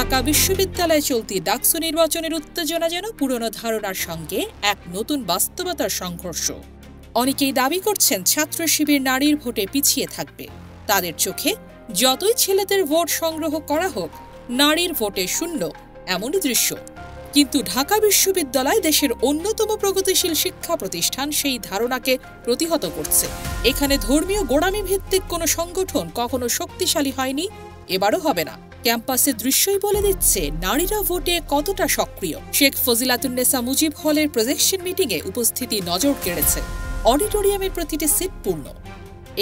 ঢাকা বিশ্ববিদ্যালয়ে চলতি ডাকসু নির্বাচনের উত্তেজনা যেন পুরনো ধারণার সঙ্গে এক নতুন বাস্তবতার সংঘর্ষ। অনেকেই দাবি করছেন ছাত্র শিবির নারীর ভোটে পিছিয়ে থাকবে। তাদের চোখে যতই ছেলেদের ভোট সংগ্রহ করা হোক, নারীর ভোটে শূন্য এমনই দৃশ্য। কিন্তু ঢাকা বিশ্ববিদ্যালয় দেশের অন্যতম প্রগতিশীল শিক্ষা প্রতিষ্ঠান সেই ধারণাকে প্রতিহত করছে। এখানে ধর্মীয় গোড়ামি ভিত্তিক কোনো সংগঠন কখনো শক্তিশালী হয়নি, এবারও হবে না। ক্যাম্পাসের দৃশ্যই বলে দিচ্ছে নারীরা ভোটে কতটা সক্রিয়। শেখ ফজিলাতুন্নেসা মুজিব হলের প্রজেকশন মিটিংয়ে উপস্থিতি নজর কেড়েছে। অডিটোরিয়ামের প্রতিটি সিট পূর্ণ।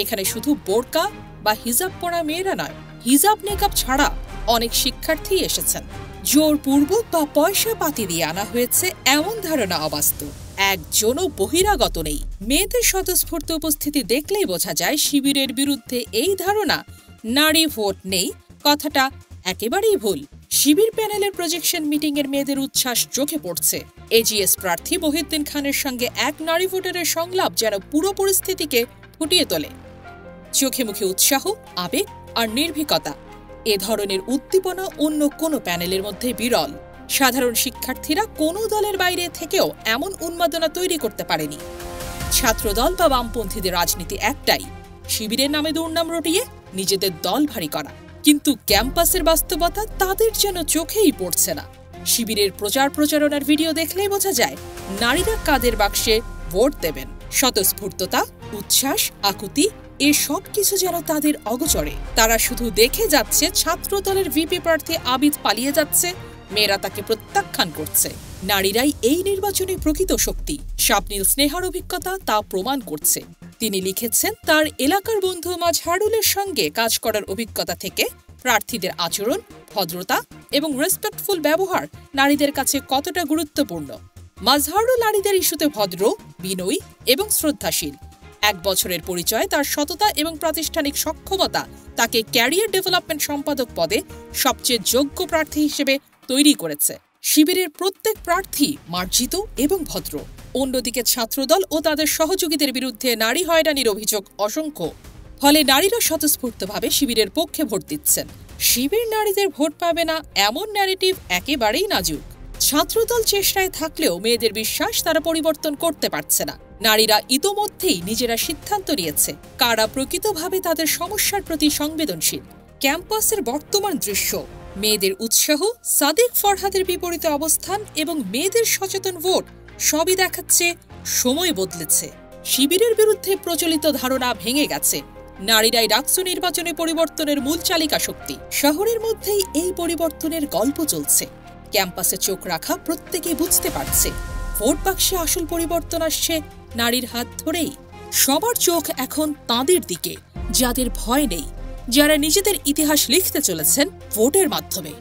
এখানে শুধু বোরকা বা হিজাব পরা মেয়েরা নয়, হিজাব নেকাব ছাড়া অনেক শিক্ষার্থী এসেছেন। জোরপূর্বক বা পয়সা পাতি দিয়ে আনা হয়েছে এমন ধারণা অবাস্তব। একজনও বহিরাগত নেই। মেয়েদের স্বতঃস্ফূর্ত উপস্থিতি দেখলেই বোঝা যায় শিবিরের বিরুদ্ধে এই ধারণা নারী ভোট নেই কথাটা একেবারেই ভুল। শিবির প্যানেলের প্রজেকশন মিটিংয়ের মেয়েদের উচ্ছ্বাস চোখে পড়ছে। এজিএস প্রার্থী মহিউদ্দিন খানের সঙ্গে এক নারী ভোটারের সংলাপ যেন পুরো পরিস্থিতিকে ফুটিয়ে তোলে। চোখে মুখে উৎসাহ, আবেগ আর নির্ভীকতা। এ ধরনের উদ্দীপনা অন্য কোনো প্যানেলের মধ্যে বিরল। সাধারণ শিক্ষার্থীরা কোনো দলের বাইরে থেকেও এমন উন্মাদনা তৈরি করতে পারেনি। ছাত্রদল বা বামপন্থীদের রাজনীতি একটাই, শিবিরের নামে দুর্নাম রটিয়ে নিজেদের দল ভারী করা। কিন্তু ক্যাম্পাসের বাস্তবতা তাদের যেন চোখেই পড়ছে না। শিবিরের প্রচারণার ভিডিও দেখলেই বোঝা যায় নারীরা কাদের বাক্সে ভোট দেবেন। স্বতঃস্ফূর্ততা, উচ্ছ্বাস, আকুতি এ সব কিছু যেন তাদের অগোচরে। তারা শুধু দেখে যাচ্ছে ছাত্রদলের ভিপি প্রার্থী আবিদ পালিয়ে যাচ্ছে, মেয়েরা তাকে প্রত্যাখ্যান করছে। নারীরাই এই নির্বাচনে প্রকৃত শক্তি। শাবনীল স্নেহার অভিজ্ঞতা তা প্রমাণ করছে। তিনি লিখেছেন, তার এলাকার বন্ধু মাজহারুলের সঙ্গে কাজ করার অভিজ্ঞতা থেকে প্রার্থীদের আচরণ, ভদ্রতা এবং রেসপেক্টফুল ব্যবহার নারীদের কাছে কতটা গুরুত্বপূর্ণ। মাজহারুল নারীদের ইস্যুতে ভদ্র, বিনয়ী এবং শ্রদ্ধাশীল। 1 বছরের পরিচয় তার সততা এবং প্রাতিষ্ঠানিক সক্ষমতা তাকে ক্যারিয়ার ডেভেলপমেন্ট সম্পাদক পদে সবচেয়ে যোগ্য প্রার্থী হিসেবে তৈরি করেছে। শিবিরের প্রত্যেক প্রার্থী মার্জিত এবং ভদ্র। অন্যদিকে ছাত্রদল ও তাদের সহযোগীদের বিরুদ্ধে নারী হয়রানির অভিযোগ অসংখ্য। ফলে নারীরা স্বতঃস্ফূর্তভাবে শিবিরের পক্ষে ভোট দিচ্ছেন। শিবির নারীদের ভোট পাবে না এমন ন্যারেটিভ একেবারেই নাজুক। ছাত্রদল চেষ্টায় থাকলেও মেয়েদের বিশ্বাস তারা পরিবর্তন করতে পারছে না। নারীরা ইতোমধ্যেই নিজেরা সিদ্ধান্ত নিয়েছে কারা প্রকৃতভাবে তাদের সমস্যার প্রতি সংবেদনশীল। ক্যাম্পাসের বর্তমান দৃশ্য, মেয়েদের উৎসাহ, সাদিক ফরহাদের বিপরীতে অবস্থান এবং মেয়েদের সচেতন ভোট সবই দেখাচ্ছে সময় বদলেছে। শিবিরের বিরুদ্ধে প্রচলিত ধারণা ভেঙে গেছে। নারীরাই ডাকসু নির্বাচনে পরিবর্তনের মূল চালিকা শক্তি। শহরের মধ্যেই এই পরিবর্তনের গল্প চলছে। ক্যাম্পাসে চোখ রাখা প্রত্যেকেই বুঝতে পারছে ভোট বাক্সে আসল পরিবর্তন আসছে নারীর হাত ধরেই। সবার চোখ এখন তাঁদের দিকে, যাদের ভয় নেই, যারা নিজেদের ইতিহাস লিখতে চলেছেন ভোটের মাধ্যমে।